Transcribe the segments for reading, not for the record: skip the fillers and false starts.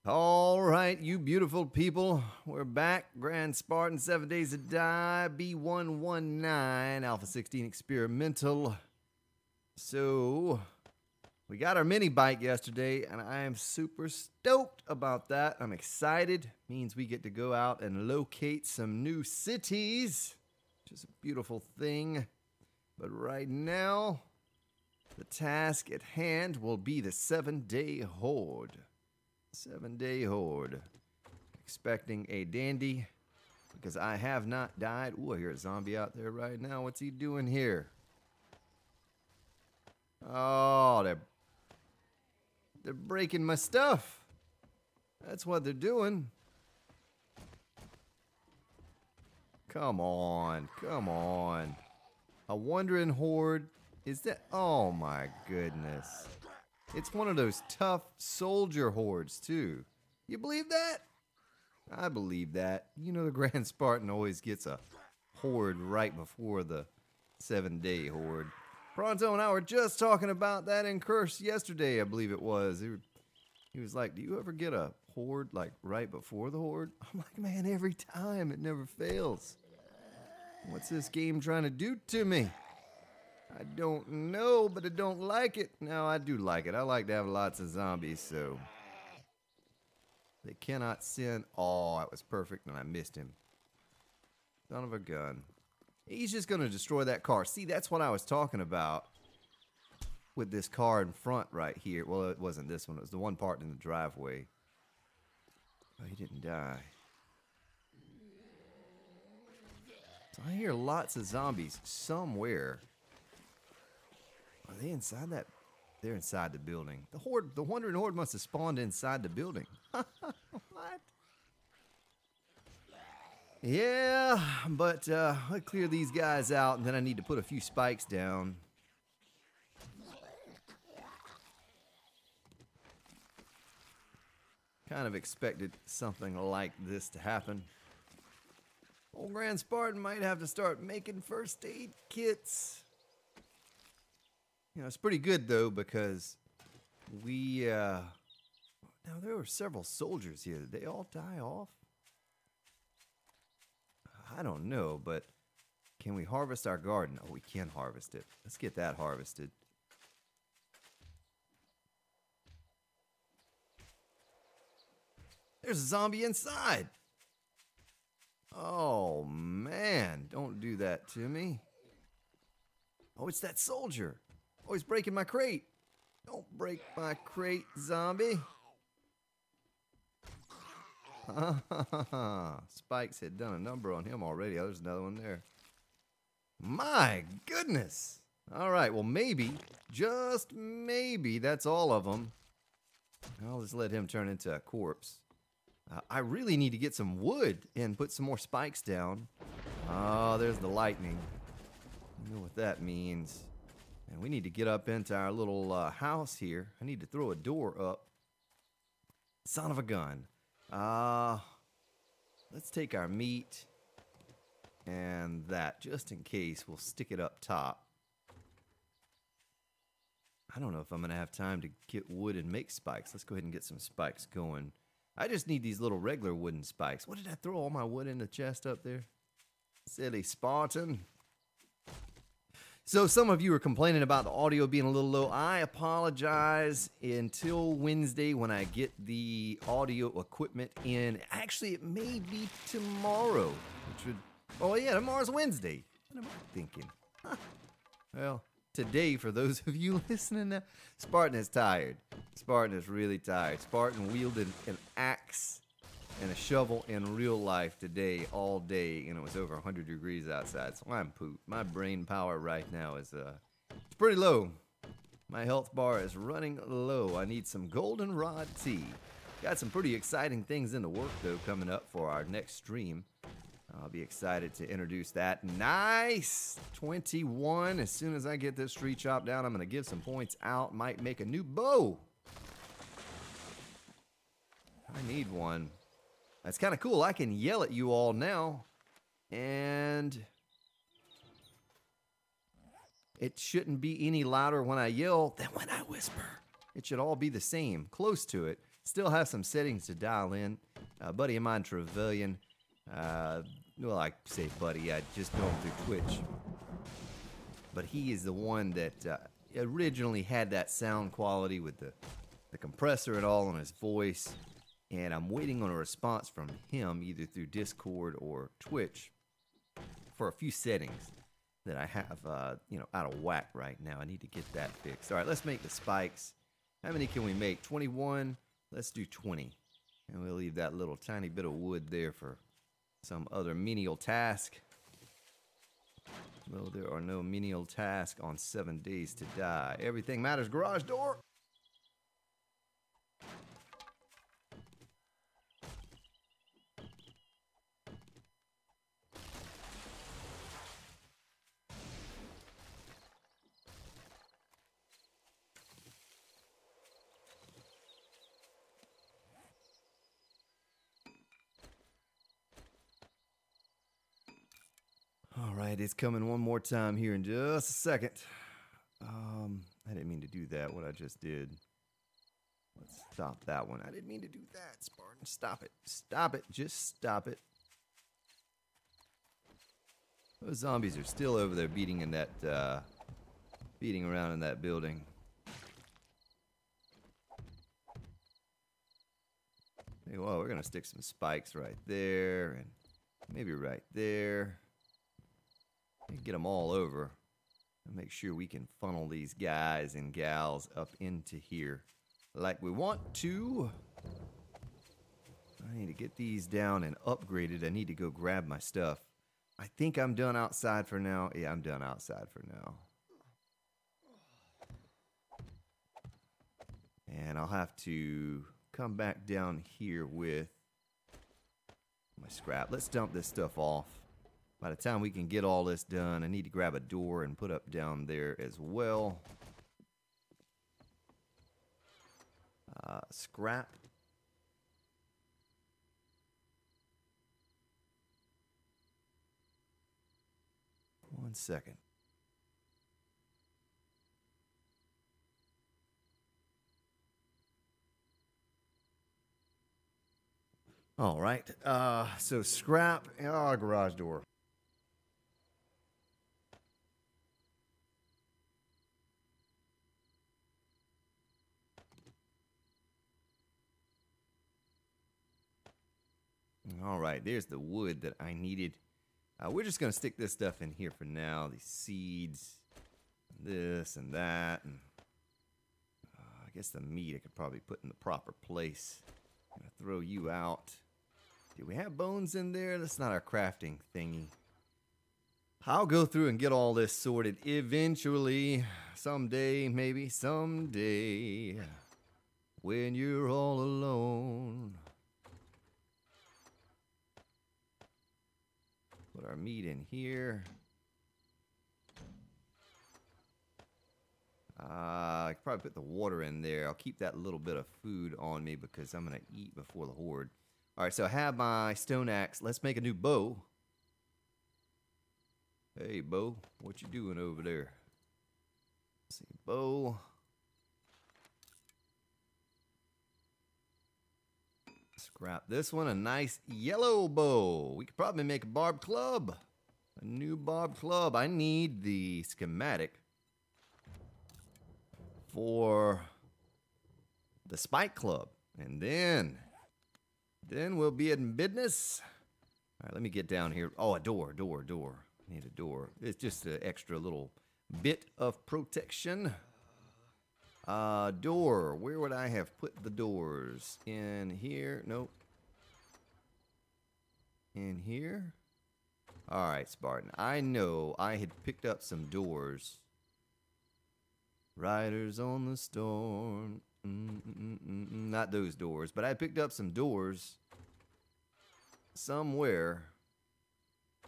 All right, you beautiful people. We're back. Grand Spartan, 7 Days to Die, B119, Alpha 16 Experimental. So, we got our mini bike yesterday, and I am super stoked about that. I'm excited. Means we get to go out and locate some new cities, which is a beautiful thing. But right now, the task at hand will be the 7-day horde. 7-day horde. Expecting a dandy because I have not died. Ooh, I hear a zombie out there right now. What's he doing here? Oh, they're breaking my stuff. That's what they're doing. Come on, come on. A wandering horde. Is that? Oh my goodness. It's one of those tough soldier hordes, too. You believe that? I believe that. You know, the Grand Spartan always gets a horde right before the 7-day horde. Pronto and I were just talking about that in Curse yesterday, I believe it was. He was like, do you ever get a horde, like, right before the horde? I'm like, man, every time. It never fails. What's this game trying to do to me? I don't know, but I don't like it. No, I do like it. I like to have lots of zombies, so. They cannot sin. Oh, that was perfect, and I missed him. Son of a gun. He's just going to destroy that car. See, that's what I was talking about with this car in front right here. Well, it wasn't this one. It was the one part in the driveway. Oh, he didn't die. So I hear lots of zombies somewhere. Are they inside that? They're inside the building. The horde, the wandering horde must have spawned inside the building. What? Yeah, but I'll clear these guys out, and then I need to put a few spikes down. Kind of expected something like this to happen. Old Grand Spartan might have to start making first aid kits. You know, it's pretty good, though, because we, now there were several soldiers here. Did they all die off? I don't know, but can we harvest our garden? Oh, we can harvest it. Let's get that harvested. There's a zombie inside. Oh, man. Don't do that to me. Oh, it's that soldier. Oh, he's breaking my crate. Don't break my crate, zombie. Spikes had done a number on him already. Oh, there's another one there. My goodness. All right, well, maybe, just maybe, that's all of them. I'll just let him turn into a corpse. I really need to get some wood and put some more spikes down. Oh, there's the lightning. You know what that means. And we need to get up into our little house here. I need to throw a door up. Son of a gun. Let's take our meat and that, just in case. We'll stick it up top. I don't know if I'm going to have time to get wood and make spikes. Let's go ahead and get some spikes going. I just need these little regular wooden spikes. What did I throw all my wood in the chest up there? Silly Spartan. So some of you are complaining about the audio being a little low. I apologize until Wednesday when I get the audio equipment in. Actually, it may be tomorrow. Which would, oh yeah, tomorrow's Wednesday. What am I thinking? Huh. Well, today, for those of you listening now, Spartan is tired. Spartan is really tired. Spartan wielded an axe and a shovel in real life today, all day, and it was over 100 degrees outside, so I'm pooped. My brain power right now is it's pretty low. My health bar is running low. I need some goldenrod tea. Got some pretty exciting things in the work, though, coming up for our next stream. I'll be excited to introduce that. Nice! 21. As soon as I get this tree chopped down, I'm going to give some points out. Might make a new bow. I need one. That's kind of cool. I can yell at you all now. And it shouldn't be any louder when I yell than when I whisper. It should all be the same, close to it. Still have some settings to dial in. A buddy of mine, Trevelyan, well, I say buddy, I just know him through Twitch. But he is the one that originally had that sound quality with the compressor and all on his voice. And I'm waiting on a response from him, either through Discord or Twitch, for a few settings that I have, out of whack right now. I need to get that fixed. All right, let's make the spikes. How many can we make? 21? Let's do 20. And we'll leave that little tiny bit of wood there for some other menial task. Well, there are no menial tasks on 7 days to die. Everything matters. Garage door. All right, it's coming one more time here in just a second. I didn't mean to do that, what I just did. Let's stop that one. I didn't mean to do that, Spartan. Stop it. Stop it. Just stop it. Those zombies are still over there beating around in that building. Hey, well, we're gonna stick some spikes right there, and maybe right there. Get them all over and make sure we can funnel these guys and gals up into here like we want to. I need to get these down and upgraded. I need to go grab my stuff. I think I'm done outside for now. Yeah, I'm done outside for now. And I'll have to come back down here with my scrap. Let's dump this stuff off. By the time we can get all this done, I need to grab a door and put up down there as well. Scrap. One second. All right. So scrap. Garage door. All right, there's the wood that I needed. We're just going to stick this stuff in here for now. These seeds, this and that. And I guess the meat I could probably put in the proper place. I'm going to throw you out. Do we have bones in there? That's not our crafting thingy. I'll go through and get all this sorted eventually. Someday, maybe someday. When you're all alone. Put our meat in here. I could probably put the water in there. I'll keep that little bit of food on me because I'm going to eat before the horde. All right, so I have my stone axe. Let's make a new bow. Hey, bow, what you doing over there? Let's see, bow. Scrap this one, a nice yellow bow. We could probably make a barb club. A new barb club. I need the schematic for the spike club. And then we'll be in business. All right, let me get down here. Oh, a door. Need a door. It's just an extra little bit of protection. Door. Where would I have put the doors? In here? Nope. In here? Alright, Spartan. I know I had picked up some doors. Riders on the storm. Not those doors, but I picked up some doors somewhere,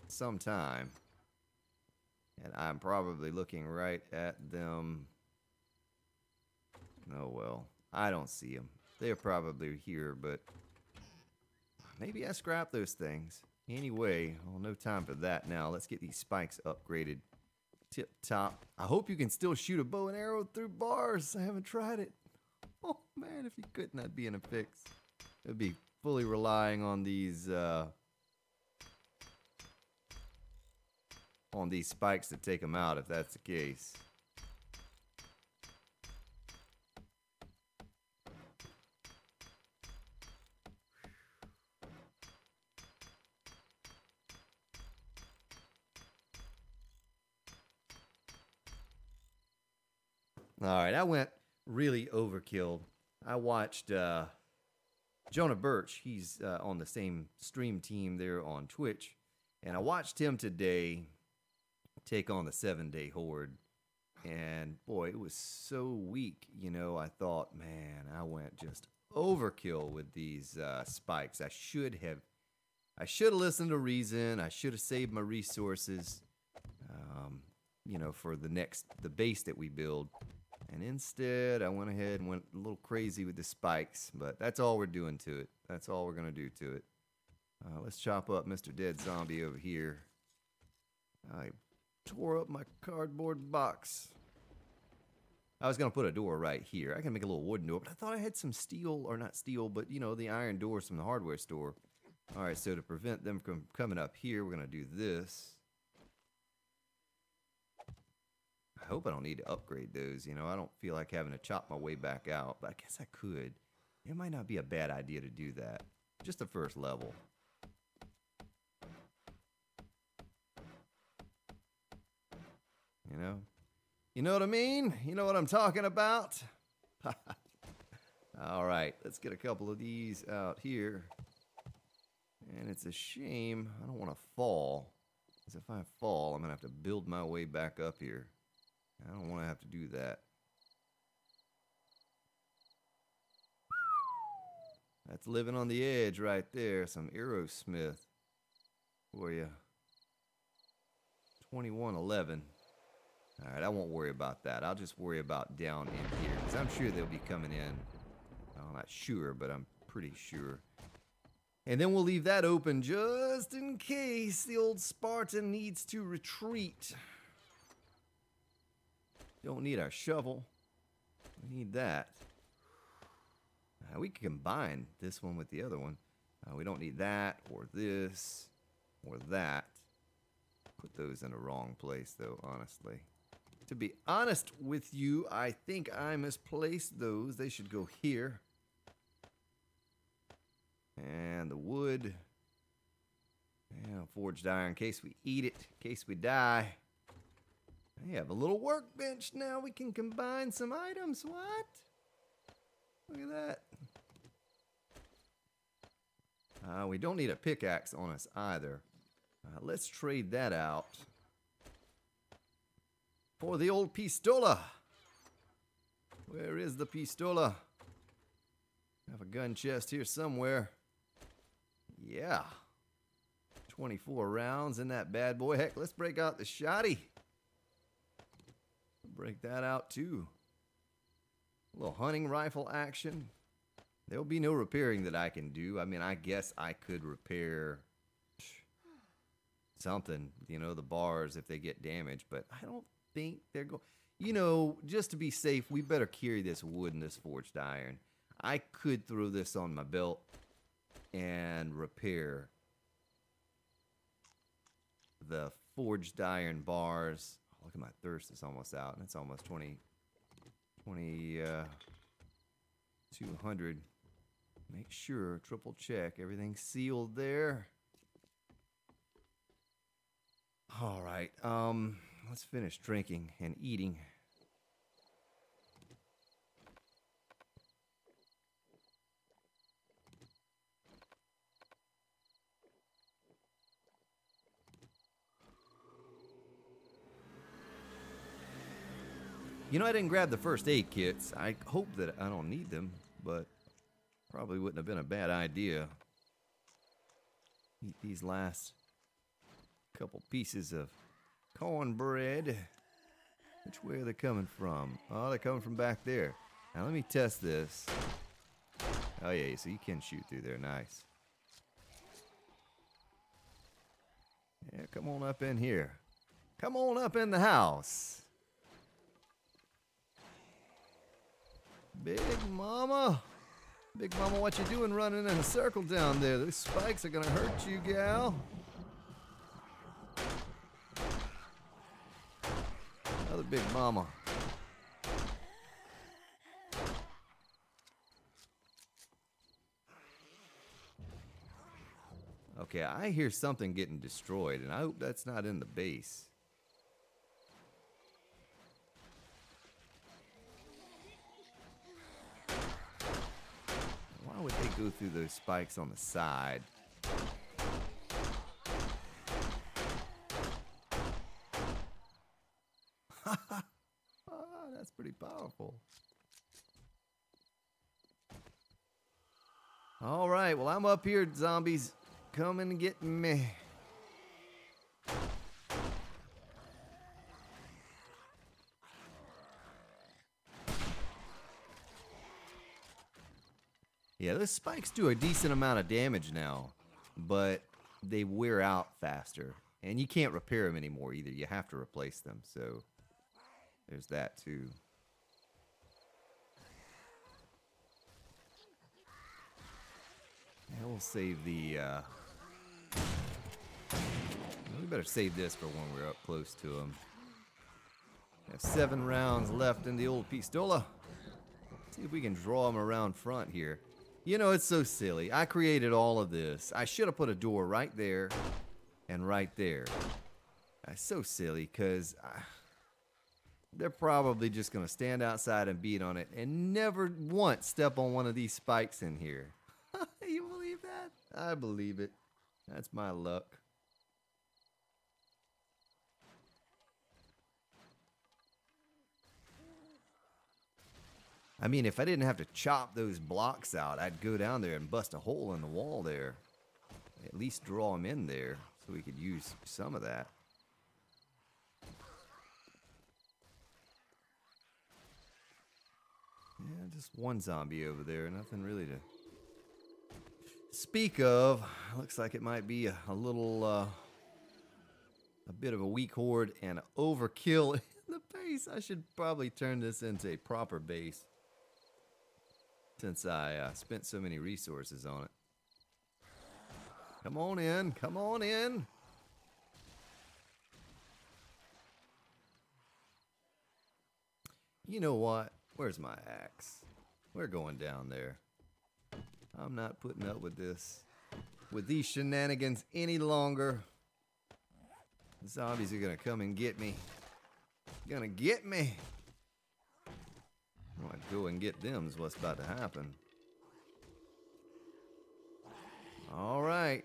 sometime. And I'm probably looking right at them. Oh well, I don't see them. They're probably here, but maybe I scrap those things. Anyway, well, no time for that now. Let's get these spikes upgraded. Tip top. I hope you can still shoot a bow and arrow through bars. I haven't tried it. Oh man, if you couldn't, that'd be in a fix. It'd be fully relying on these spikes to take them out if that's the case. All right, I went really overkill. I watched Jonah Birch. He's on the same stream team there on Twitch. And I watched him today take on the 7-day horde. And boy, it was so weak. You know, I thought, man, I went just overkill with these spikes. I should have listened to reason. I should have saved my resources, you know, for the base that we build. And instead, I went ahead and went a little crazy with the spikes. But that's all we're doing to it. That's all we're going to do to it. Let's chop up Mr. Dead Zombie over here. I tore up my cardboard box. I was going to put a door right here. I can make a little wooden door, but I thought I had some steel, or not steel, but, you know, the iron doors from the hardware store. All right, so to prevent them from coming up here, we're going to do this. I hope I don't need to upgrade those. You know, I don't feel like having to chop my way back out, but I guess I could. It might not be a bad idea to do that. Just the first level. You know? You know what I mean? You know what I'm talking about? All right, let's get a couple of these out here. And it's a shame I don't want to fall. Because if I fall, I'm going to have to build my way back up here. I don't want to have to do that. That's living on the edge right there. Some Aerosmith for you. 2111. All right, I won't worry about that. I'll just worry about down in here. Because I'm sure they'll be coming in. I'm not sure, but I'm pretty sure. And then we'll leave that open just in case the old Spartan needs to retreat. Don't need our shovel. We need that. We can combine this one with the other one. We don't need that, or this, or that. Put those in the wrong place, though, honestly. To be honest with you, I think I misplaced those. They should go here. And the wood. And forged iron in case we eat it, in case we die. We have a little workbench now. We can combine some items. What? Look at that. We don't need a pickaxe on us either. Let's trade that out for the old pistola. Where is the pistola? I have a gun chest here somewhere. Yeah. 24 rounds in that bad boy. Heck, let's break out the shotty. Break that out too. A little hunting rifle action. There'll be no repairing that I can do. I mean, I guess I could repair something, you know, the bars if they get damaged, but I don't think they're going. You know, just to be safe, we better carry this wood and this forged iron. I could throw this on my belt and repair the forged iron bars. Oh, look at my thirst, it's almost out, and it's almost 200. Make sure, triple check, everything's sealed there. All right, let's finish drinking and eating. You know, I didn't grab the first aid kits. I hope that I don't need them, but probably wouldn't have been a bad idea. Eat these last couple pieces of cornbread. Which way are they coming from? Oh, they're coming from back there. Now let me test this. Oh yeah, so you can shoot through there. Nice. Yeah, come on up in here. Come on up in the house. Big Mama. Big Mama, what you doing running in a circle down there? Those spikes are gonna hurt you, gal. Another Big Mama. Okay, I hear something getting destroyed, and I hope that's not in the base. Why would they go through those spikes on the side? That's pretty powerful. All right, well, I'm up here, zombies. Come and get me. Yeah, those spikes do a decent amount of damage now, but they wear out faster. And you can't repair them anymore either. You have to replace them, so there's that too. Yeah, we'll save the, we better save this for when we're up close to them. We have 7 rounds left in the old pistola. See if we can draw them around front here. You know, it's so silly. I created all of this. I should have put a door right there and right there. That's so silly because they're probably just going to stand outside and beat on it and never once step on one of these spikes in here. You believe that? I believe it. That's my luck. I mean, if I didn't have to chop those blocks out, I'd go down there and bust a hole in the wall there. At least draw them in there so we could use some of that. Yeah, just one zombie over there. Nothing really to speak of. Looks like it might be a little, a bit of a weak horde and overkill in the base. I should probably turn this into a proper base, since I spent so many resources on it. Come on in, come on in. You know what? Where's my axe? We're going down there. I'm not putting up with this, with these shenanigans any longer. The zombies are gonna come and get me. Gonna get me. I'm gonna go and get them is what's about to happen. All right.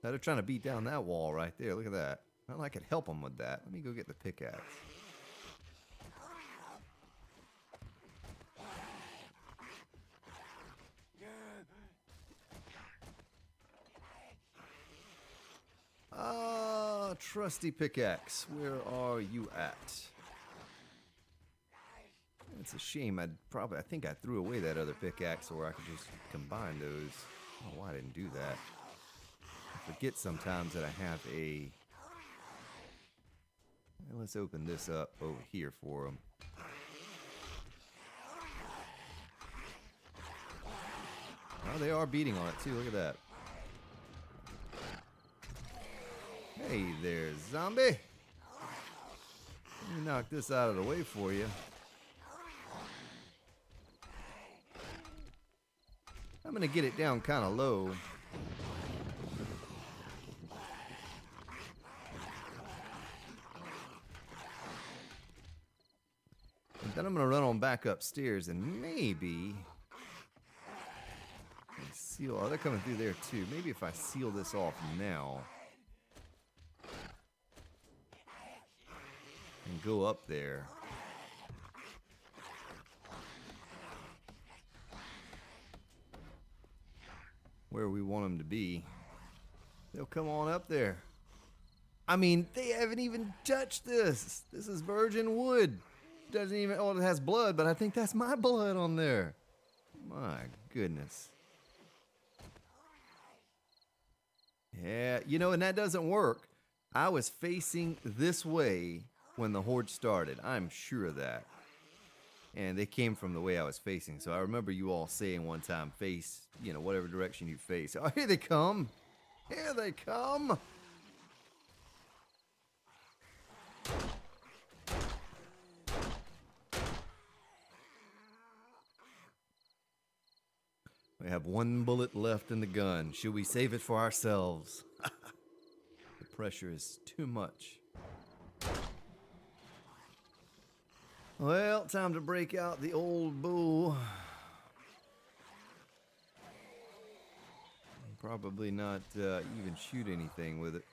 They're trying to beat down that wall right there. Look at that. Well, I could help them with that. Let me go get the pickaxe. Ah, trusty pickaxe. Where are you at? It's a shame. I think I threw away that other pickaxe, or I could just combine those. I don't know why I didn't do that. I forget sometimes that I have a... Let's open this up over here for them. Oh, they are beating on it too. Look at that. Hey there, zombie. Let me knock this out of the way for you. I'm gonna get it down kind of low. And then I'm gonna run on back upstairs and maybe seal. Oh, they're coming through there too. Maybe if I seal this off now and go up there. Where we want them to be. They'll come on up there. I mean, they haven't even touched this. This is virgin wood. Doesn't even, oh, it has blood, but I think that's my blood on there. My goodness. Yeah, you know, and that doesn't work. I was facing this way when the horde started. I'm sure of that. And they came from the way I was facing. So I remember you all saying one time, face, you know, whatever direction you face. Oh, here they come. Here they come. We have one bullet left in the gun. Should we save it for ourselves? The pressure is too much. Well, time to break out the old bow. Probably not even shoot anything with it.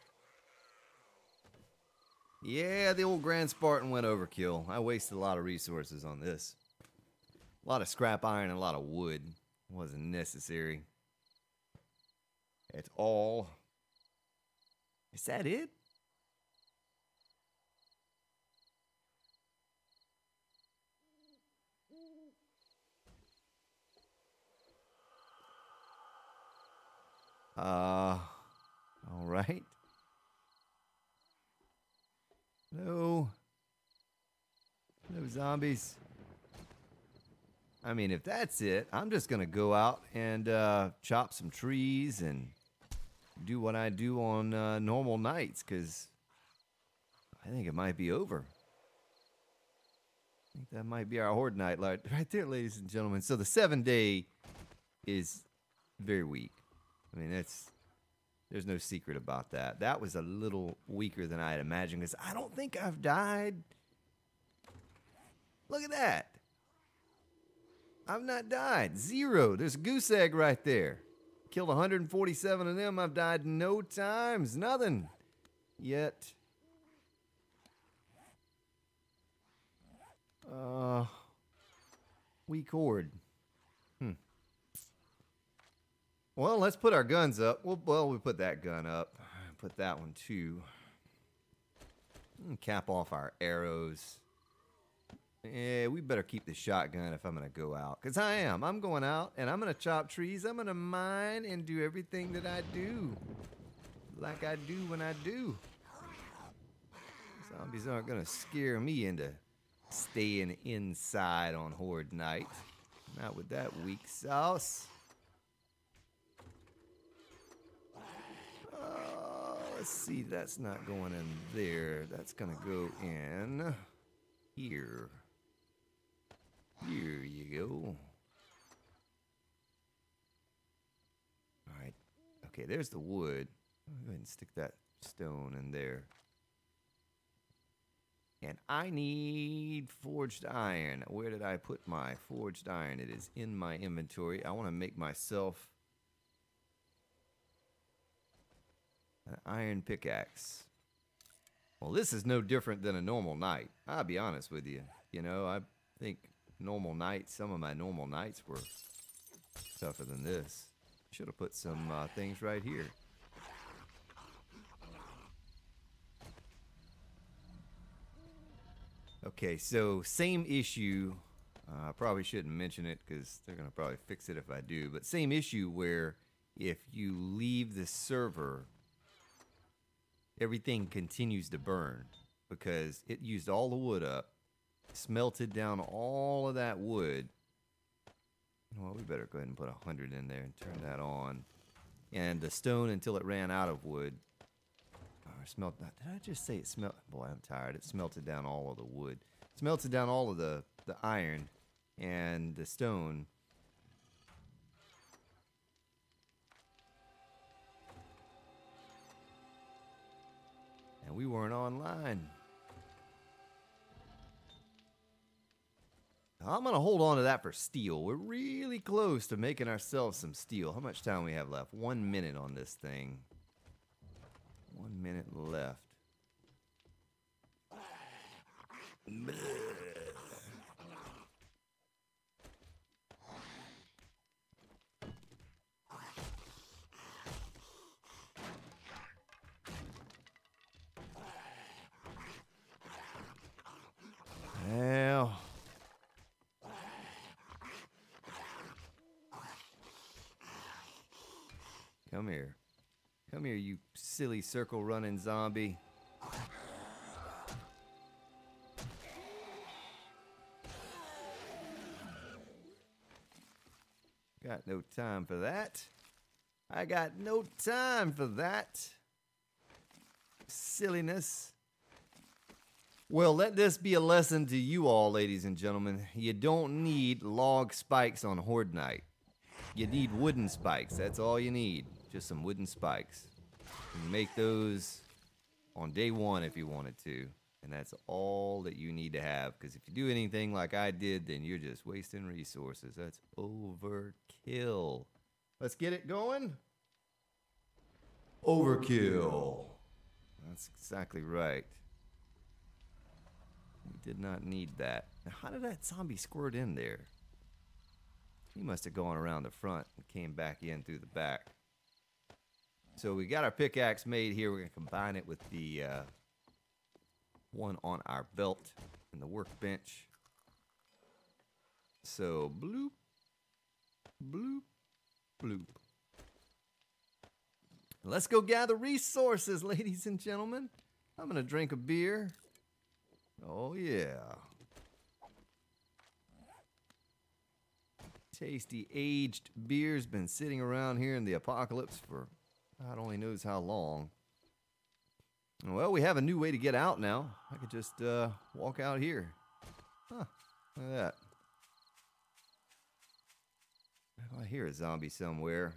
Yeah, the old Grand Spartan went overkill. I wasted a lot of resources on this. A lot of scrap iron and a lot of wood. Wasn't necessary at all. Is that it? All right. No. No zombies. I mean, if that's it, I'm just going to go out and chop some trees and do what I do on normal nights, because I think it might be over. I think that might be our horde night right there, ladies and gentlemen. So the 7-day is very weak. I mean, there's no secret about that. That was a little weaker than I had imagined, because I don't think I've died. Look at that. I've not died. 0. There's a goose egg right there. Killed 147 of them. I've died no times. Nothing. Yet. Weak horde. Well, let's put our guns up. Well, we put that gun up. Put that one too. And cap off our arrows. Yeah, we better keep the shotgun if I'm going to go out. Because I am. I'm going out and I'm going to chop trees. I'm going to mine and do everything that I do. Like I do when I do. Zombies aren't going to scare me into staying inside on horde night. Not with that weak sauce. Let's see, that's not going in there. That's going to go in here. Here you go. All right. Okay, there's the wood. I'll go ahead and stick that stone in there. And I need forged iron. Where did I put my forged iron? It is in my inventory. I want to make myself an iron pickaxe. Well, this is no different than a normal night. I'll be honest with you. You know, I think normal nights, some of my normal nights were tougher than this. Should have put some things right here. Okay, so same issue. I probably shouldn't mention it because they're going to probably fix it if I do. But same issue where if you leave the server, everything continues to burn because it used all the wood up, smelted down all of that wood. Well, we better go ahead and put 100 in there and turn that on. And the stone until it ran out of wood. Did I just say it smelt? Boy, I'm tired. It smelted down all of the wood. It smelted down all of the iron and the stone. And we weren't online. I'm going to hold on to that for steel. We're really close to making ourselves some steel. How much time we have left? 1 minute on this thing. 1 minute left. Well, come here. Come here, you silly circle running zombie. no time for that. I got no time for that silliness. Well, let this be a lesson to you all, ladies and gentlemen. You don't need log spikes on Horde Night. You need wooden spikes. That's all you need. Just some wooden spikes. You can make those on day one if you wanted to. And that's all that you need to have. Because if you do anything like I did, then you're just wasting resources. That's overkill. Let's get it going. Overkill. That's exactly right. We did not need that. Now, how did that zombie squirt in there? He must have gone around the front and came back in through the back. So we got our pickaxe made here. We're going to combine it with the one on our belt and the workbench. So bloop, bloop, bloop. Let's go gather resources, ladies and gentlemen. I'm going to drink a beer. Oh, yeah. Tasty aged beer's been sitting around here in the apocalypse for God only knows how long. Well, we have a new way to get out now. I could just walk out here. Huh, look at that. I hear a zombie somewhere.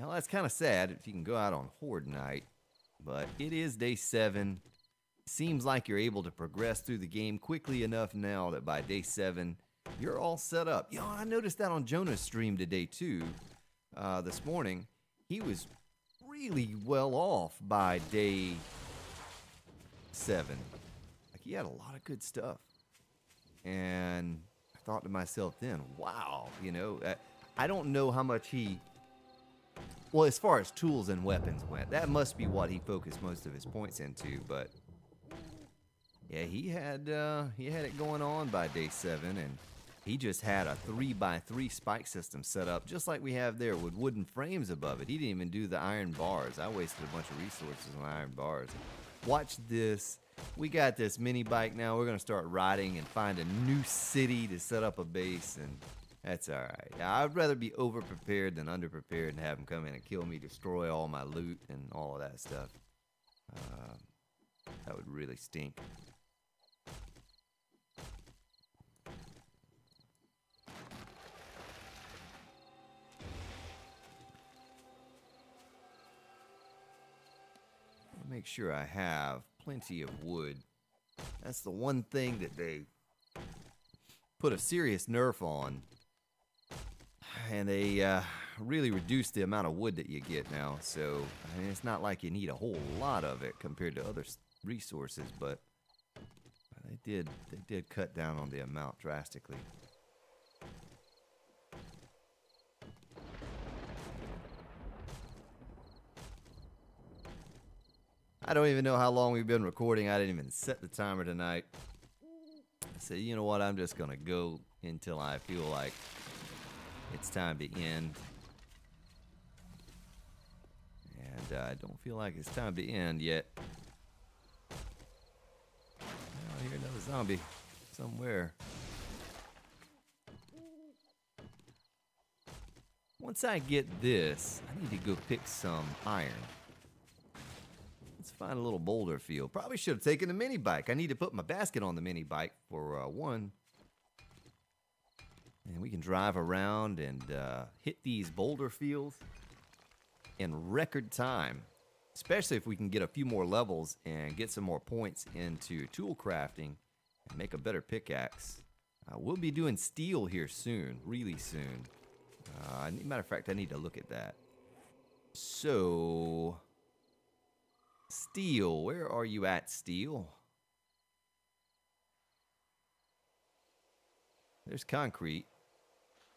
Well, that's kind of sad if you can go out on Horde Night, but it is day 7. Seems like you're able to progress through the game quickly enough now that by day 7, you're all set up. You know, I noticed that on Jonah's stream today too, this morning. He was really well off by day 7. Like, he had a lot of good stuff. And I thought to myself then, wow, you know, I don't know how much he... Well, as far as tools and weapons went, that must be what he focused most of his points into. But yeah, he had it going on by day 7, and he just had a 3x3 spike system set up, just like we have there, with wooden frames above it. He didn't even do the iron bars. I wasted a bunch of resources on iron bars. Watch this. We got this mini bike now. We're gonna start riding and find a new city to set up a base, and that's alright. I'd rather be over-prepared than under-prepared and have them come in and kill me, destroy all my loot, and all of that stuff. That would really stink. I'll make sure I have plenty of wood. That's the one thing that they put a serious nerf on. And they really reduced the amount of wood that you get now. So, I mean, it's not like you need a whole lot of it compared to other resources, but they did cut down on the amount drastically. I don't even know how long we've been recording. I didn't even set the timer tonight. I said, you know what, I'm just gonna go until I feel like it's time to end. And I don't feel like it's time to end yet. I hear another zombie somewhere. Once I get this, I need to go pick some iron. Let's find a little boulder field. Probably should have taken the mini bike. I need to put my basket on the mini bike for one. And we can drive around and hit these boulder fields in record time. Especially if we can get a few more levels and get some more points into tool crafting and make a better pickaxe. We'll be doing steel here soon, really soon. Matter of fact, I need to look at that. So, steel, where are you at, steel? There's concrete.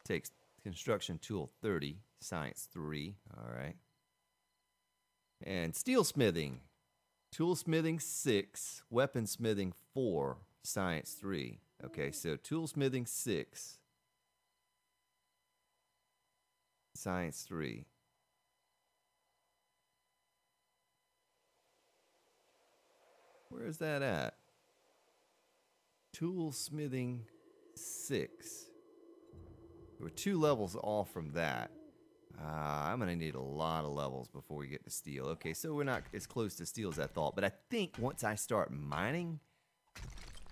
Takes construction tool 30, science 3, all right. And steel smithing, tool smithing 6, weapon smithing 4, science 3. Okay, so tool smithing 6, science 3. Where's that at? Toolsmithing 6. We're 2 levels off from that. I'm going to need a lot of levels before we get to steel. Okay, so we're not as close to steel as I thought. But I think once I start mining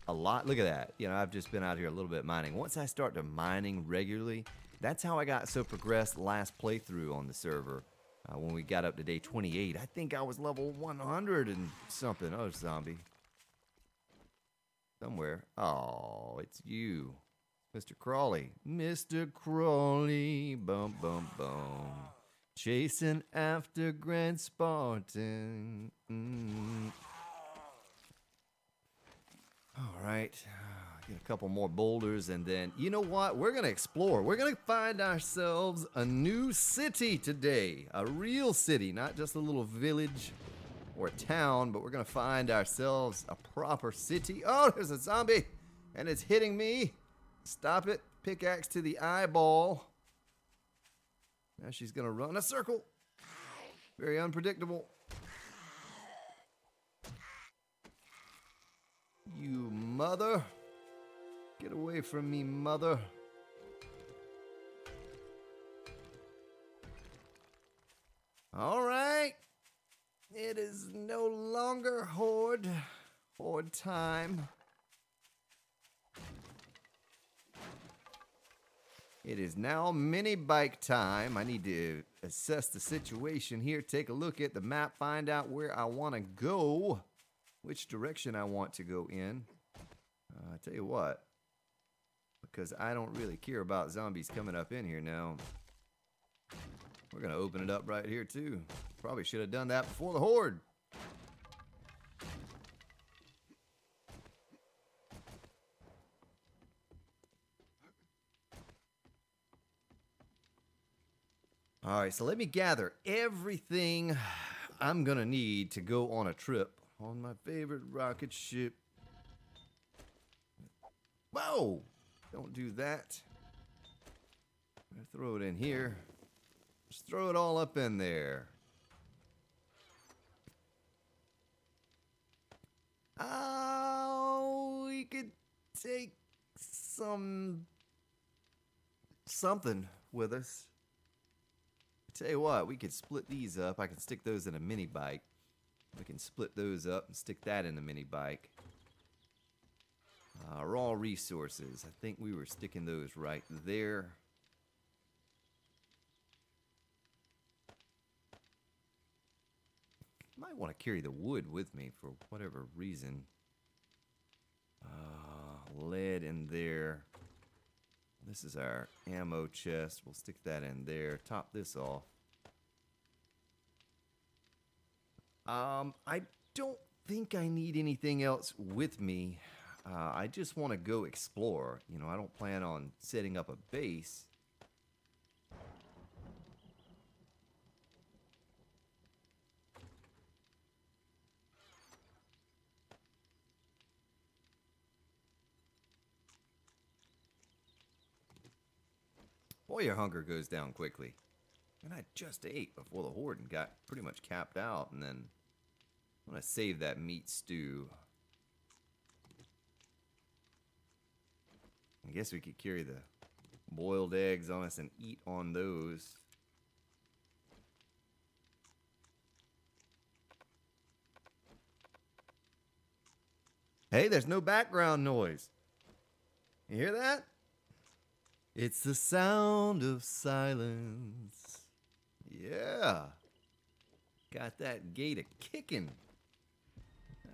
a lot, look at that. You know, I've just been out here a little bit mining. Once I start to mining regularly, that's how I got so progressed last playthrough on the server. When we got up to day 28, I think I was level 100 and something. Oh, zombie. Somewhere. Oh, it's you. Mr. Crawley. Mr. Crawley. Bum, bum, bum. Chasing after Grand Spartan. All right. Get a couple more boulders, and then, you know what? We're going to explore. We're going to find ourselves a new city today. A real city, not just a little village or a town, but we're going to find ourselves a proper city. Oh, there's a zombie, and it's hitting me. Stop it. Pickaxe to the eyeball. Now she's going to run a circle. Very unpredictable. You mother. Get away from me, mother. All right. It is no longer horde time. It is now mini bike time. I need to assess the situation here, take a look at the map, find out where I want to go, which direction I want to go in. I tell you what, because I don't really care about zombies coming up in here now. We're going to open it up right here too. Probably should have done that before the horde. All right, so let me gather everything I'm going to need to go on a trip on my favorite rocket ship. Whoa! Don't do that. I'm going to throw it in here. Just throw it all up in there. Oh, we could take something with us. Tell you what, we could split these up. I can stick those in a mini bike. We can split those up and stick that in the mini bike. Raw resources. I think we were sticking those right there. Might want to carry the wood with me for whatever reason. Lead in there. This is our ammo chest. We'll stick that in there. Top this off. I don't think I need anything else with me. I just want to go explore. You know, I don't plan on setting up a base. Boy, your hunger goes down quickly. And I just ate before the horde and got pretty much capped out, and then I'm going to save that meat stew. I guess we could carry the boiled eggs on us and eat on those. Hey, there's no background noise. You hear that? It's the sound of silence. Yeah. Got that gate a-kicking.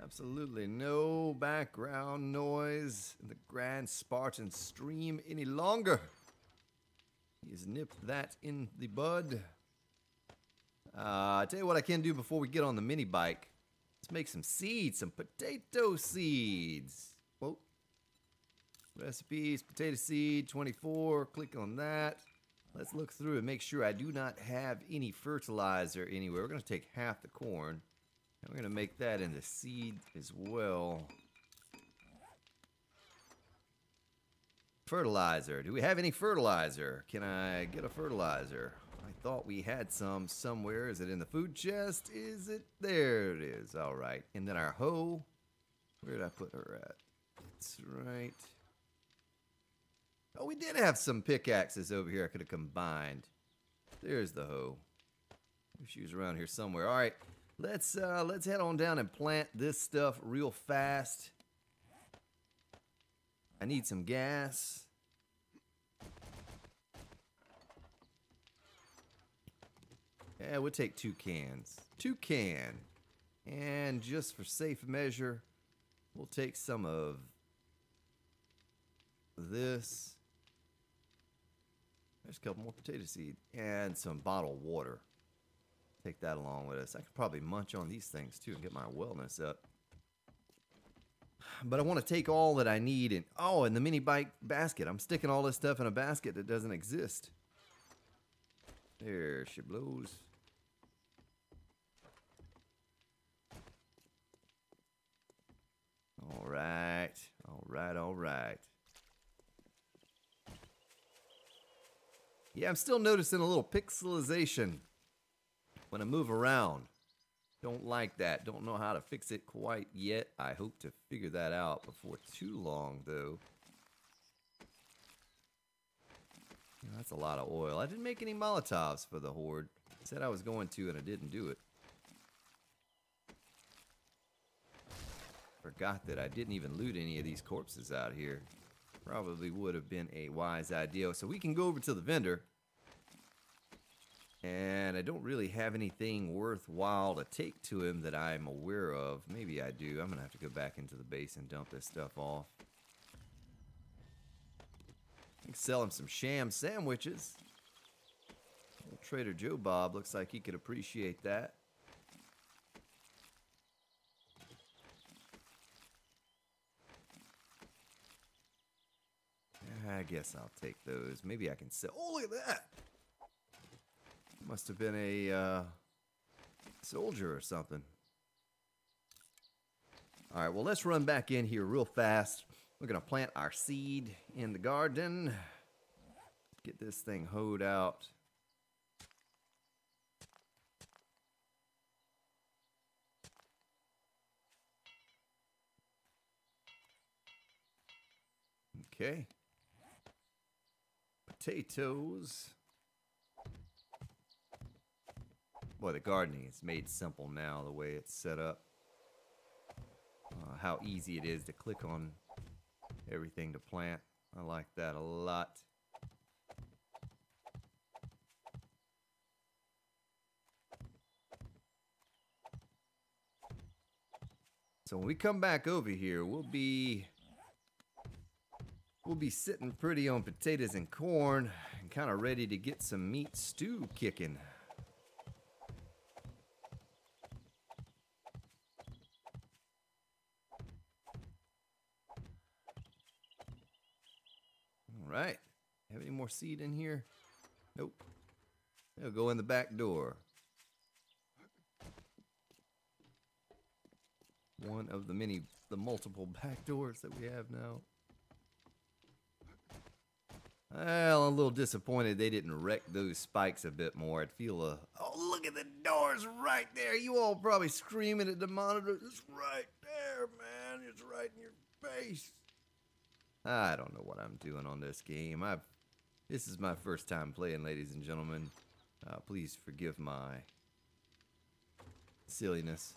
Absolutely no background noise in the Grand Spartan stream any longer. He's nipped that in the bud. I tell you what I can do before we get on the mini bike. Let's make some seeds, some potato seeds. Whoa. Recipes, potato seed, 24. Click on that. Let's look through and make sure I do not have any fertilizer anywhere. We're going to take half the corn. And we're going to make that into seed as well. Fertilizer. Do we have any fertilizer? Can I get a fertilizer? I thought we had some somewhere. Is it in the food chest? Is it? There it is. All right. And then our hoe. Where did I put her at? That's right. Oh, we did have some pickaxes over here I could have combined. There's the hoe. She was around here somewhere. All right, let's head on down and plant this stuff real fast. I need some gas. Yeah, we'll take 2 cans. 2 can. And just for safe measure, we'll take some of this. There's a couple more potato seed and some bottled water. Take that along with us. I could probably munch on these things too and get my wellness up. But I want to take all that I need and in the mini bike basket. I'm sticking all this stuff in a basket that doesn't exist. There she blows. All right. All right, all right. Yeah, I'm still noticing a little pixelization when I move around. Don't like that. Don't know how to fix it quite yet. I hope to figure that out before too long, though. That's a lot of oil. I didn't make any Molotovs for the horde. I said I was going to, and I didn't do it. Forgot that I didn't even loot any of these corpses out here. Probably would have been a wise idea. So we can go over to the vendor. And I don't really have anything worthwhile to take to him that I'm aware of. Maybe I do. I'm going to have to go back into the base and dump this stuff off. I can sell him some sham sandwiches. Old Trader Joe Bob looks like he could appreciate that. I guess I'll take those. Maybe I can sell. Oh, look at that! Must have been a soldier or something. All right, well, let's run back in here real fast. We're going to plant our seed in the garden. Get this thing hoed out. Okay. Potatoes. Boy, the gardening is made simple now, the way it's set up. How easy it is to click on everything to plant. I like that a lot. So when we come back over here, we'll be sitting pretty on potatoes and corn and kind of ready to get some meat stew kicking. All right. Have any more seed in here? Nope. They'll go in the back door. One of the multiple back doors that we have now. Well, I'm a little disappointed they didn't wreck those spikes a bit more. I'd feel oh, look at the doors right there. You all probably screaming at the monitor. It's right there, man. It's right in your face. I don't know what I'm doing on this game. This is my first time playing, ladies and gentlemen. Please forgive my silliness.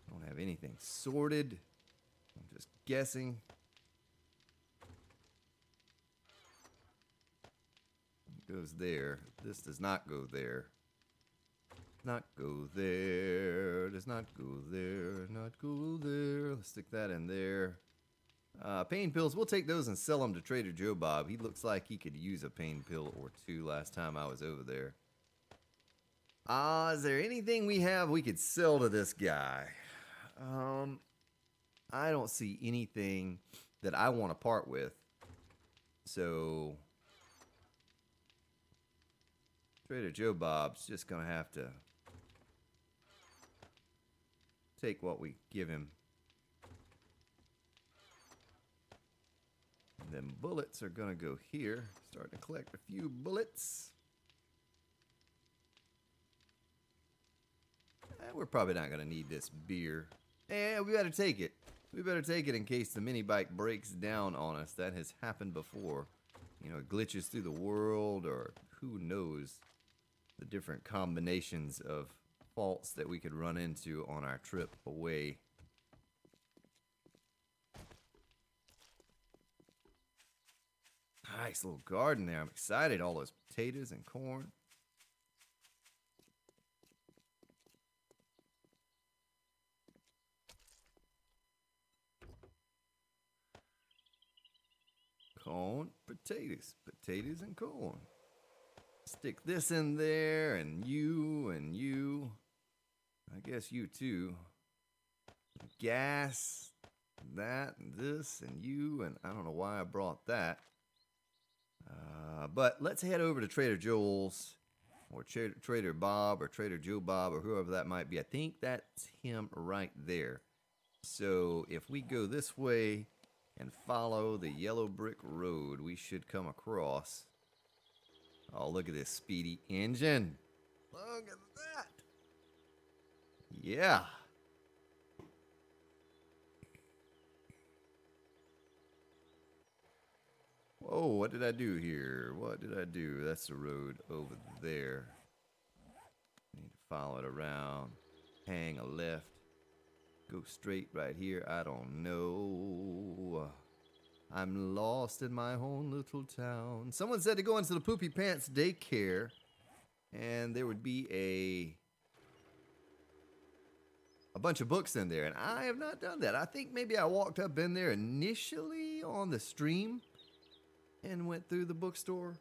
Don't have anything sorted. I'm just guessing. It goes there. This does not go there. Not go there. Does not go there. Not go there. Let's stick that in there. Pain pills, we'll take those and sell them to Trader Joe Bob. He looks like he could use a pain pill or two last time I was over there. Is there anything we have we could sell to this guy? I don't see anything that I want to part with. So Trader Joe Bob's just going to have to take what we give him. And then bullets are going to go here. Starting to collect a few bullets. We're probably not going to need this beer. Yeah, we better take it. We better take it in case the mini bike breaks down on us. That has happened before. You know, it glitches through the world, or who knows the different combinations of faults that we could run into on our trip away. Nice little garden there. I'm excited. All those potatoes and corn. Corn, potatoes, potatoes and corn. Stick this in there, and you. I guess you too. Gas, that, and this, and you, and I don't know why I brought that. But let's head over to Trader Joel's, or Trader Bob, or Trader Joe Bob, or whoever that might be. I think that's him right there. So if we go this way and follow the yellow brick road, we should come across. Oh, look at this speedy engine. Look at that. Yeah. Whoa, what did I do here? What did I do? That's the road over there. Need to follow it around. Hang a left. Go straight right here. I don't know. I'm lost in my own little town. Someone said to go into the Poopy Pants daycare, and there would be a bunch of books in there, and I have not done that. I think maybe I walked up in there initially on the stream and went through the bookstore.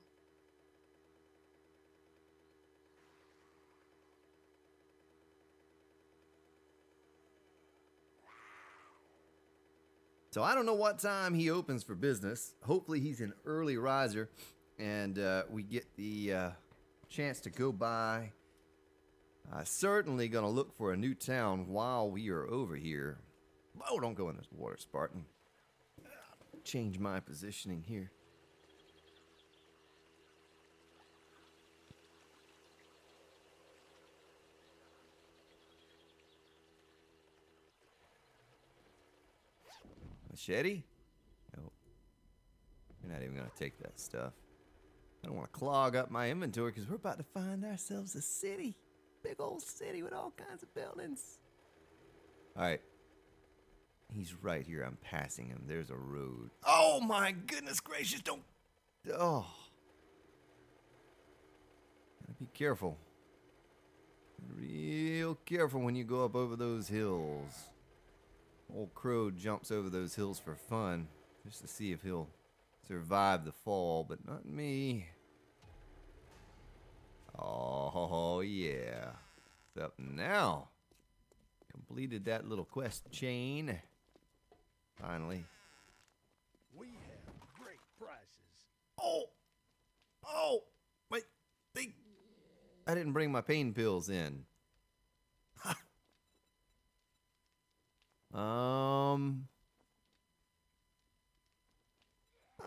So I don't know what time he opens for business. Hopefully he's an early riser, and we get the chance to go by. Certainly going to look for a new town while we are over here. Oh, don't go in this water, Spartan. Change my positioning here. Machete? Nope. You're not even going to take that stuff. I don't want to clog up my inventory because we're about to find ourselves a city. Big old city with all kinds of buildings. Alright. He's right here. I'm passing him. There's a road. Oh my goodness gracious. Don't. Oh. Be careful. Real careful when you go up over those hills. Old Crow jumps over those hills for fun, just to see if he'll survive the fall, but not me. Oh, yeah. What's up now? Completed that little quest chain. Finally. We have great prices. Oh! Oh! Wait, I didn't bring my pain pills in. Oh,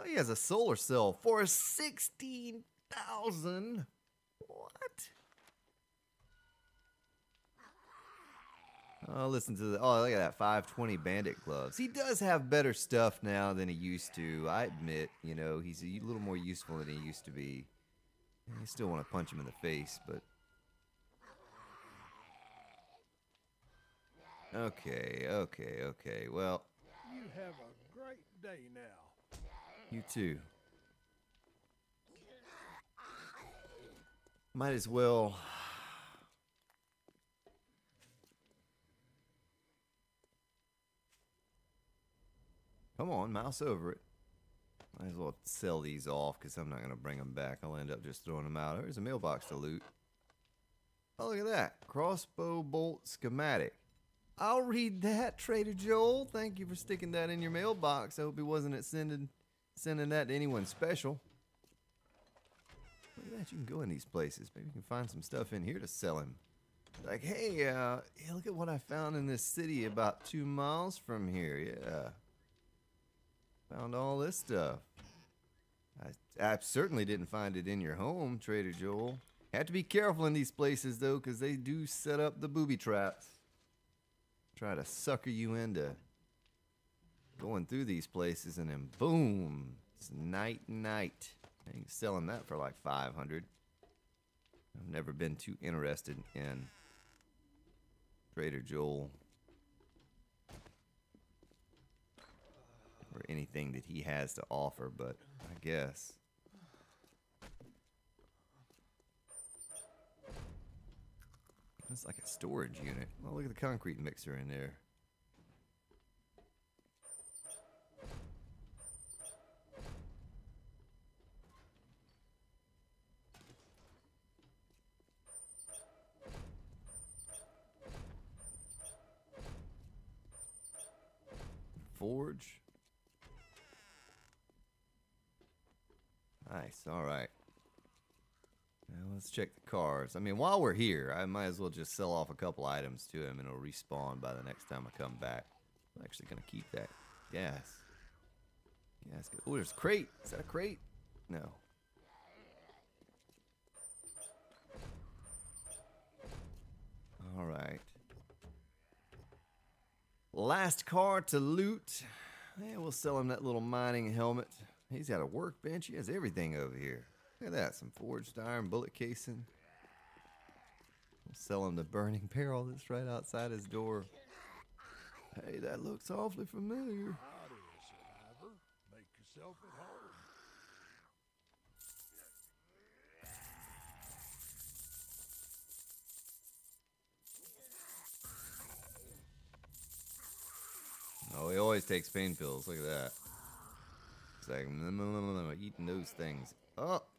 he has a solar cell for 16,000. What? Oh, listen to the. Oh, look at that 520 bandit gloves. He does have better stuff now than he used to. I admit, you know, he's a little more useful than he used to be. I still want to punch him in the face, but. Okay. Well. You have a great day now. You too. Might as well. Come on, mouse over it. Might as well sell these off because I'm not going to bring them back. I'll end up just throwing them out. There's a mailbox to loot. Oh, look at that. Crossbow bolt schematic. I'll read that, Trader Joel. Thank you for sticking that in your mailbox. I hope he wasn't sending that to anyone special. Look at that. You can go in these places. Maybe you can find some stuff in here to sell him. Like, hey, look at what I found in this city about 2 miles from here. Yeah. Found all this stuff. I certainly didn't find it in your home, Trader Joel. Have to be careful in these places, though, because they do set up the booby traps. Try to sucker you into going through these places, and then boom, it's night night. And he's selling that for like 500. I've never been too interested in Trader Joel or anything that he has to offer, but I guess. It's like a storage unit. Well, look at the concrete mixer in there. Forge. Nice. All right. Now let's check the cars. I mean, while we're here, I might as well just sell off a couple items to him, and it'll respawn by the next time I come back. I'm actually going to keep that gas. Gas. Oh, there's a crate. Is that a crate? No. All right. Last car to loot. Yeah, we'll sell him that little mining helmet. He's got a workbench. He has everything over here. Look at that. Some forged iron, bullet casing. We'll sell him the burning barrel that's right outside his door. Hey, that looks awfully familiar. Howdy, survivor. Make yourself at home. Oh, he always takes pain pills. Look at that. It's like, eating those things up.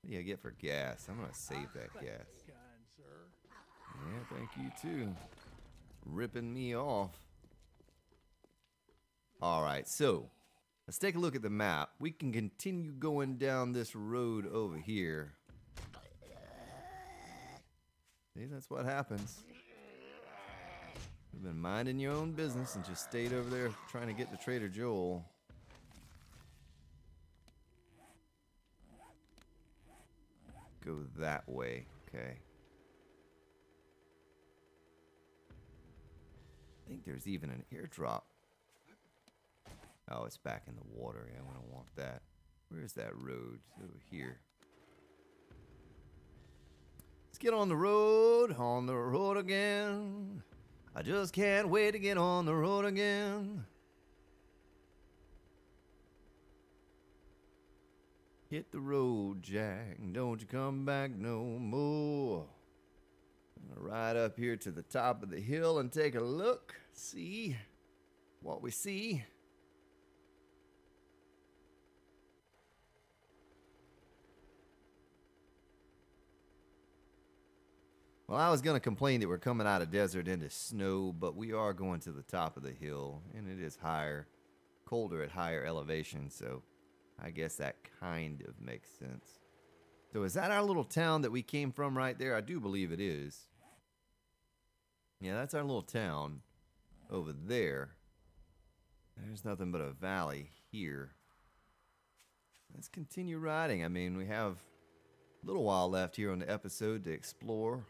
What do you get for gas? I'm going to save that gas. Kind sir. Yeah, thank you too. Ripping me off. Alright, so let's take a look at the map. We can continue going down this road over here. See, that's what happens. You've been minding your own business and just stayed over there trying to get to Trader Joel. Go that way, okay. I think there's even an airdrop. Oh, it's back in the water. Yeah, I don't want that. Where's that road? It's over here. Let's get on the road again. I just can't wait to get on the road again. Hit the road, Jack, don't you come back no more. I'm gonna ride up here to the top of the hill and take a look, see what we see. Well, I was going to complain that we're coming out of desert into snow, but we are going to the top of the hill, and it is higher, colder at higher elevation, so I guess that kind of makes sense. So is that our little town that we came from right there? I do believe it is. Yeah, that's our little town over there. There's nothing but a valley here. Let's continue riding. I mean, we have a little while left here on the episode to explore.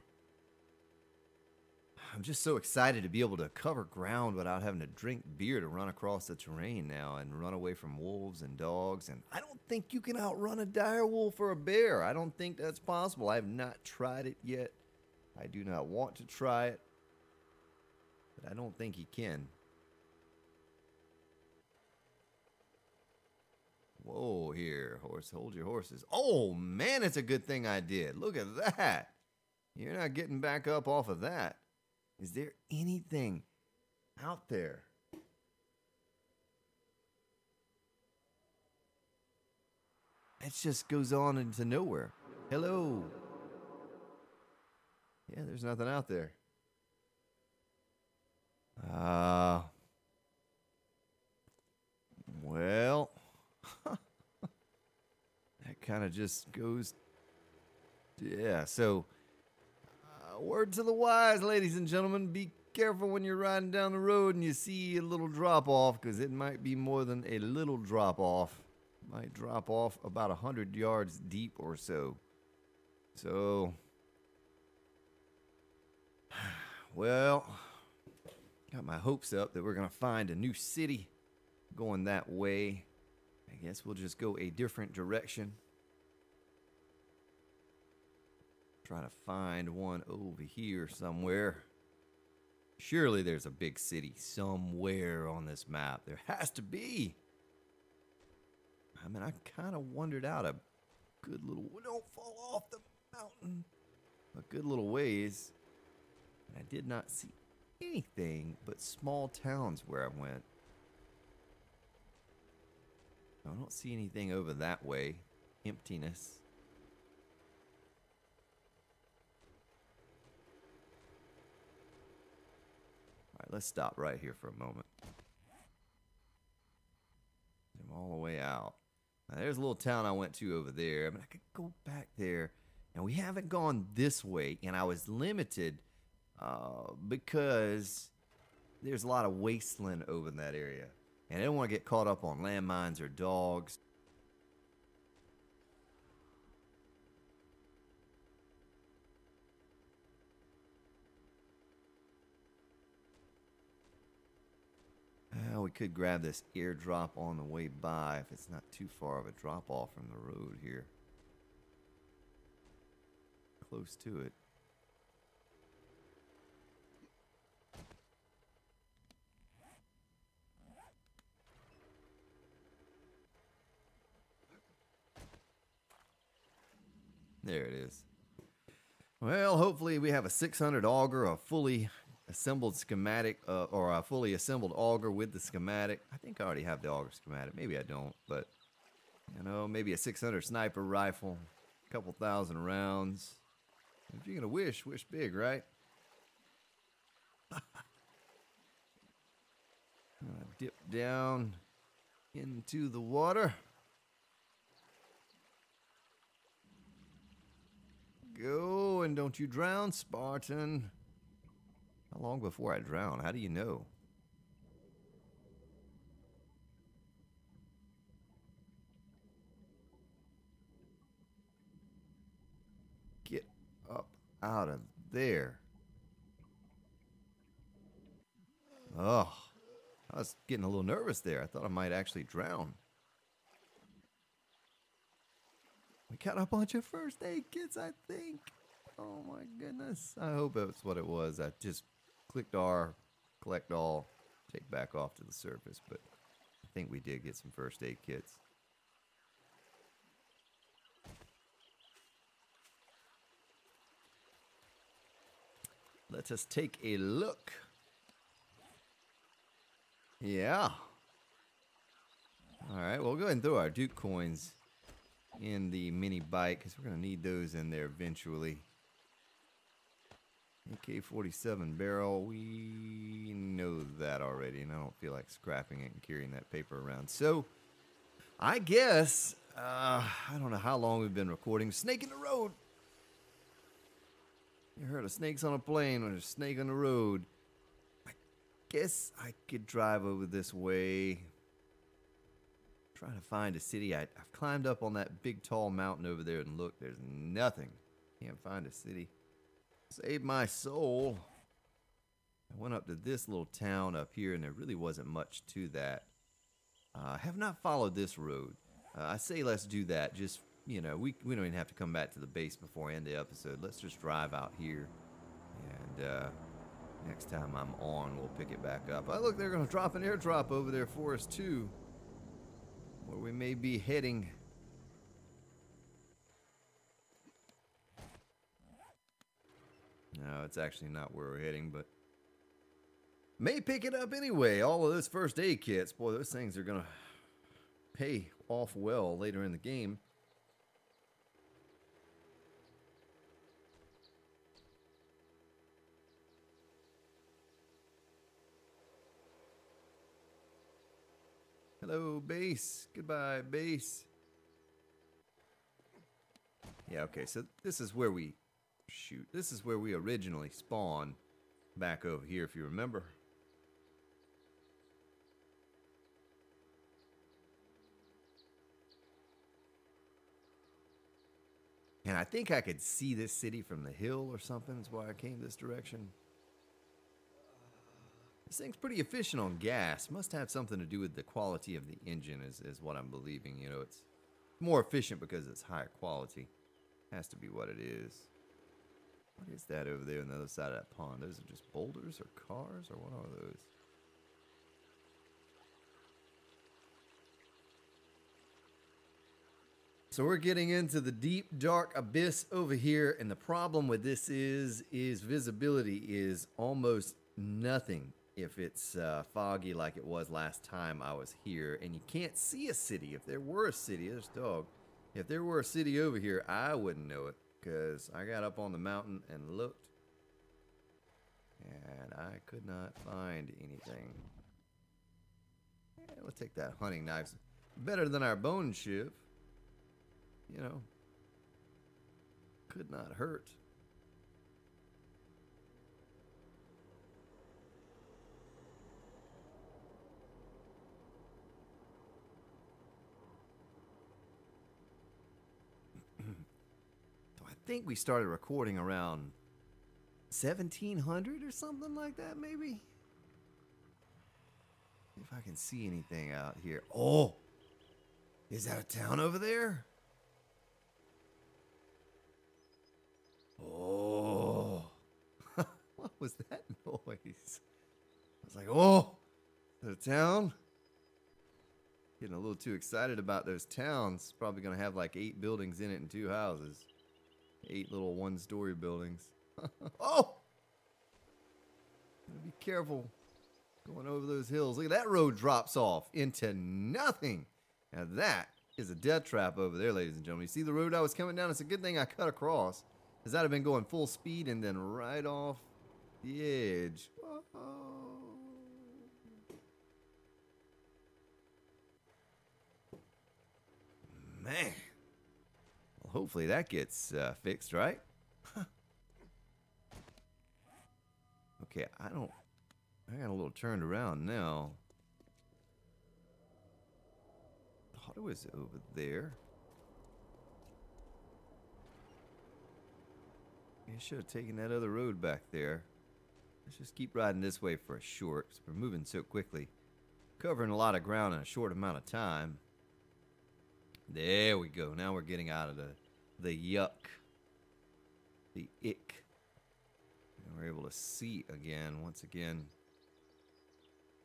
I'm just so excited to be able to cover ground without having to drink beer to run across the terrain now and run away from wolves and dogs. And I don't think you can outrun a dire wolf or a bear. I don't think that's possible. I have not tried it yet. I do not want to try it. But I don't think you can. Whoa, here, horse, hold your horses. Oh, man, it's a good thing I did. Look at that. You're not getting back up off of that. Is there anything out there? It just goes on into nowhere. Hello. Yeah, there's nothing out there. Well, that kind of just goes. Yeah, so. Word to the wise, ladies and gentlemen, be careful when you're riding down the road and you see a little drop off, because it might be more than a little drop off. It might drop off about 100 yards deep or so. So, well, Got my hopes up that we're going to find a new city going that way. I guess we'll just go a different direction. Try to find one over here somewhere. Surely there's a big city somewhere on this map. There has to be. I mean, I kind of wandered out a good little... Don't fall off the mountain. A good little ways. And I did not see anything but small towns where I went. I don't see anything over that way. Emptiness. Alright, let's stop right here for a moment. I'm all the way out. Now, there's a little town I went to over there. I mean, I could go back there. And we haven't gone this way. And I was limited because there's a lot of wasteland over in that area. And I didn't want to get caught up on landmines or dogs. We could grab this airdrop on the way by if it's not too far of a drop off from the road here. Close to it. There it is. Well, hopefully we have a 600 auger, a fully assembled schematic, or a fully assembled auger with the schematic. I think I already have the auger schematic. Maybe I don't, but, you know, maybe a 600 sniper rifle, a couple thousand rounds. If you're going to wish big, right? Dip down into the water. Go, and don't you drown, Spartan. How long before I drown? How do you know? Get up out of there. Oh, I was getting a little nervous there. I thought I might actually drown. We got a bunch of first aid kits, I think. Oh my goodness. I hope that's what it was. I just clicked R, collect all, take back off to the surface, but I think we did get some first aid kits. Let us take a look. Yeah. Alright, well, we'll go ahead and throw our Duke coins in the mini bike because we're going to need those in there eventually. AK-47 barrel, we know that already, and I don't feel like scrapping it and carrying that paper around. So, I guess, I don't know how long we've been recording. Snake in the road! You heard of snakes on a plane or a snake on the road. I guess I could drive over this way. Trying to find a city. I've climbed up on that big tall mountain over there and look, there's nothing. Can't find a city. Save my soul. I went up to this little town up here and there really wasn't much to that. I have not followed this road. I say let's do that. Just, you know, we don't even have to come back to the base before I end the episode. Let's just drive out here. And next time I'm on, we'll pick it back up. Oh, look, they're going to drop an airdrop over there for us too. Where we may be heading. No, it's actually not where we're heading, but may pick it up anyway. All of those first aid kits, boy, those things are going to pay off well later in the game. Hello, base. Goodbye, base. Yeah, okay, so this is where we... Shoot, this is where we originally spawned back over here, if you remember. And I think I could see this city from the hill or something. That's why I came this direction. This thing's pretty efficient on gas. Must have something to do with the quality of the engine is what I'm believing. You know, it's more efficient because it's higher quality. Has to be what it is. What is that over there on the other side of that pond? Those are just boulders or cars, or what are those? So we're getting into the deep, dark abyss over here, and the problem with this is visibility is almost nothing if it's foggy like it was last time I was here, and you can't see a city. If there were a city, there's dog. If there were a city over here, I wouldn't know it, because I got up on the mountain and looked, and I could not find anything. Yeah, we'll take that hunting knife. Better than our bone shiv. You know, could not hurt. So I think we started recording around 1700 or something like that, maybe. If I can see anything out here. Oh, is that a town over there? Oh, what was that noise? I was like, oh, the town? Getting a little too excited about those towns. Probably going to have like 8 buildings in it and 2 houses. 8 little one-story buildings. Oh! Be careful going over those hills. Look at that road drops off into nothing. Now that is a death trap over there, ladies and gentlemen. You see the road I was coming down? It's a good thing I cut across. Because I'd have been going full speed and then right off the edge. Whoa. Man. Well, hopefully that gets fixed, right? Okay, I got a little turned around now. I thought it was over there. I should have taken that other road back there. Let's just keep riding this way for a short, because we're moving so quickly. Covering a lot of ground in a short amount of time. There we go. Now we're getting out of the yuck. The ick. And we're able to see again, once again.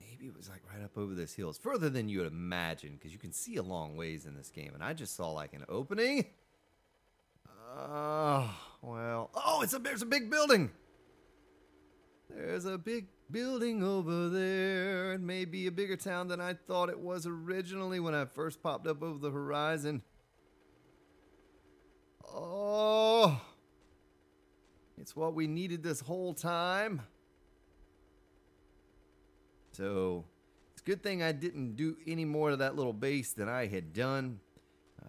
Maybe it was like right up over this hill. It's further than you would imagine, because you can see a long ways in this game. And I just saw like an opening. Well. Oh, there's a big building. There's a big building over there. It may be a bigger town than I thought it was originally when I first popped up over the horizon. Oh. It's what we needed this whole time. So, it's a good thing I didn't do any more of that little base than I had done.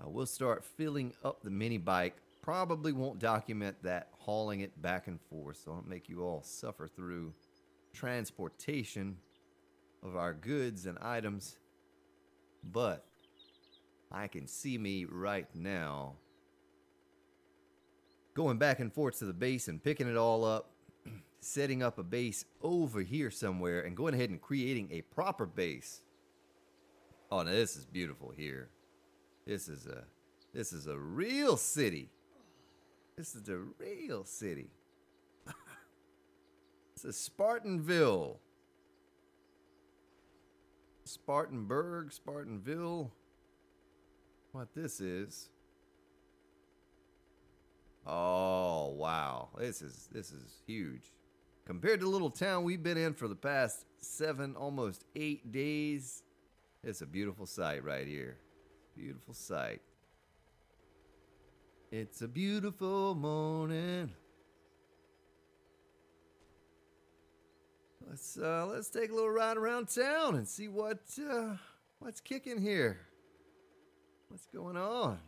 We'll start filling up the mini bike. Probably won't document that hauling it back and forth, so I don't make you all suffer through transportation of our goods and items. But I can see me right now going back and forth to the base and picking it all up, setting up a base over here somewhere, and going ahead and creating a proper base. Oh, now this is beautiful here. This is a real city. This is a real city. It's a Spartanville. Spartanburg, Spartanville. What this is. Oh, wow. This is huge. Compared to the little town we've been in for the past 7, almost 8 days, it's a beautiful sight right here. Beautiful sight. It's a beautiful morning. Let's take a little ride around town and see what's kicking here. What's going on?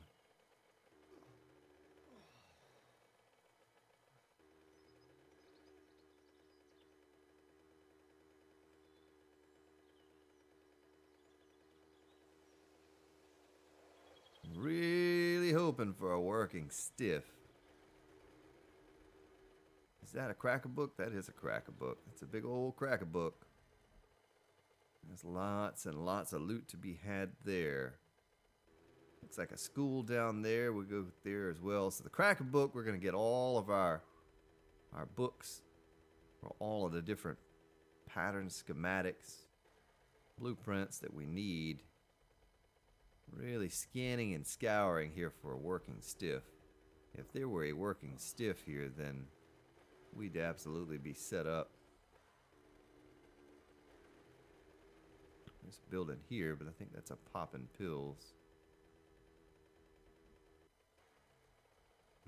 Really hoping for a working stiff. Is that a cracker book? That is a cracker book. It's a big old cracker book. There's lots and lots of loot to be had there. Looks like a school down there. We'll go there as well. So the Cracker book, we're going to get all of our books for all of the different patterns, schematics, blueprints that we need. Really scanning and scouring here for a working stiff. If there were a working stiff here, then we'd absolutely be set up. This building here, but I think that's a poppin' pills.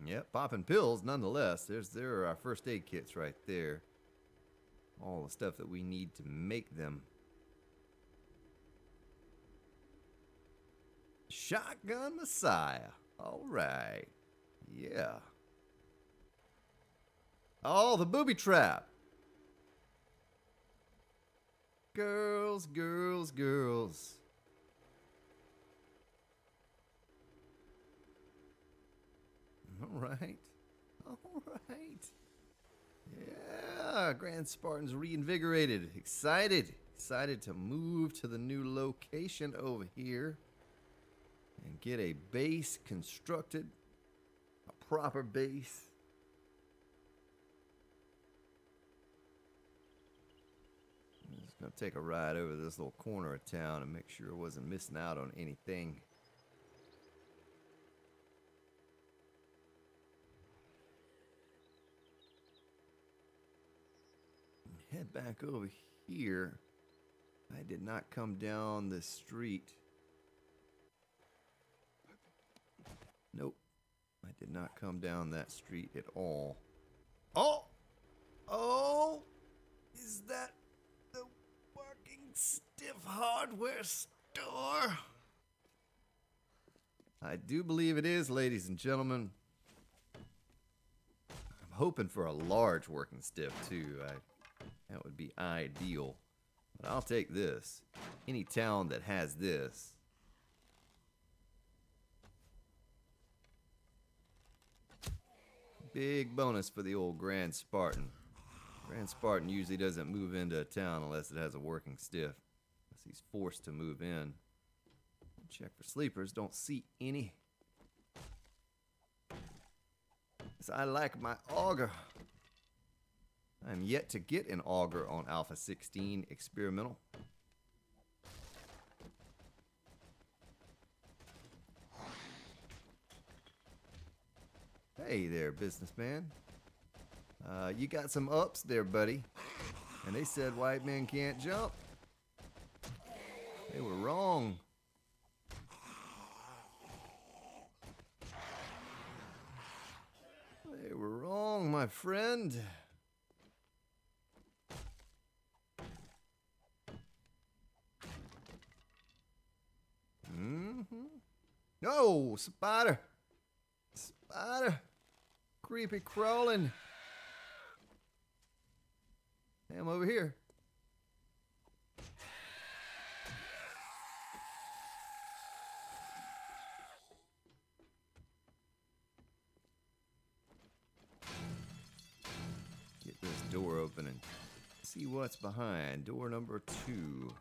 Yep, poppin' pills nonetheless. There are our first aid kits right there. All the stuff that we need to make them. Shotgun Messiah. All right. Yeah. Oh, the booby trap. Girls, girls, girls. All right. All right. Yeah, Grand Spartan's reinvigorated. Excited. Excited to move to the new location over here and get a base constructed. A proper base. I'm gonna take a ride over this little corner of town and make sure I wasn't missing out on anything. Head back over here. I did not come down this street. Nope. I did not come down that street at all. Oh! Oh! Is that the working stiff hardware store? I do believe it is, ladies and gentlemen. I'm hoping for a large working stiff, too. That would be ideal. But I'll take this. Any town that has this. Big bonus for the old Grand Spartan. Grand Spartan usually doesn't move into a town unless it has a working stiff. Unless he's forced to move in. Check for sleepers. Don't see any. As I like my auger. I'm yet to get an auger on Alpha 16 experimental. Hey there, businessman. You got some ups there, buddy. And they said white men can't jump. They were wrong. They were wrong, my friend. No, spider. Spider. Creepy crawling. Hey, I'm over here. Get this door open and see what's behind. Door number 2.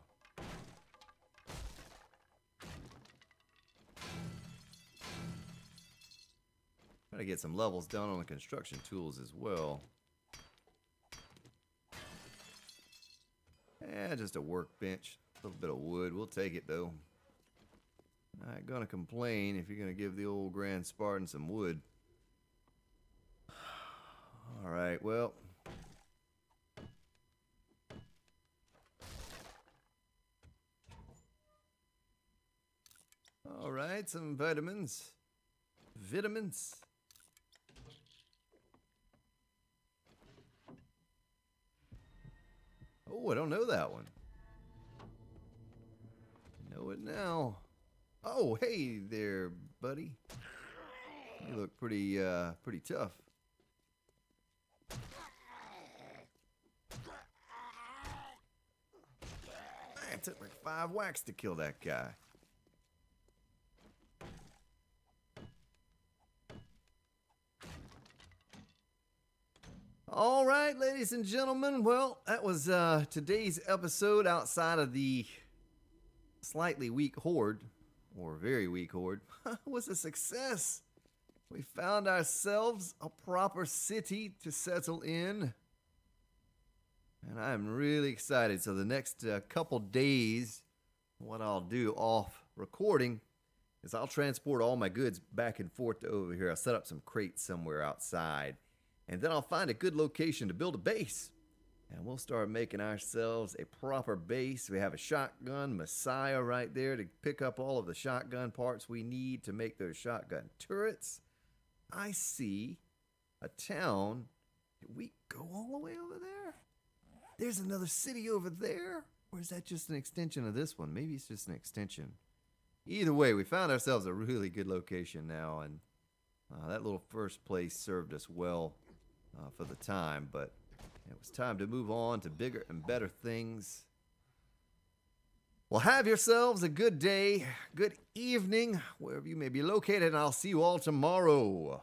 Try to get some levels down on the construction tools as well. Just a workbench. A little bit of wood. We'll take it though. Not gonna complain if you're gonna give the old Grand Spartan some wood. Alright, well. Alright, some vitamins. Vitamins. Oh, I don't know that one. Know it now. Oh, hey there, buddy. You look pretty tough. Man, it took like 5 whacks to kill that guy. All right, ladies and gentlemen. Well, that was today's episode outside of the slightly weak horde, or very weak horde. Was a success. We found ourselves a proper city to settle in. And I'm really excited. So the next couple days, what I'll do off recording is I'll transport all my goods back and forth to over here. I'll set up some crates somewhere outside. And then I'll find a good location to build a base. And we'll start making ourselves a proper base. We have a shotgun Messiah right there to pick up all of the shotgun parts we need to make those shotgun turrets. I see a town. Did we go all the way over there? There's another city over there. Or is that just an extension of this one? Maybe it's just an extension. Either way, we found ourselves a really good location now. And that little first place served us well for the time. But it was time to move on to bigger and better things. Well, have yourselves a good day, good evening, wherever you may be located, and I'll see you all tomorrow.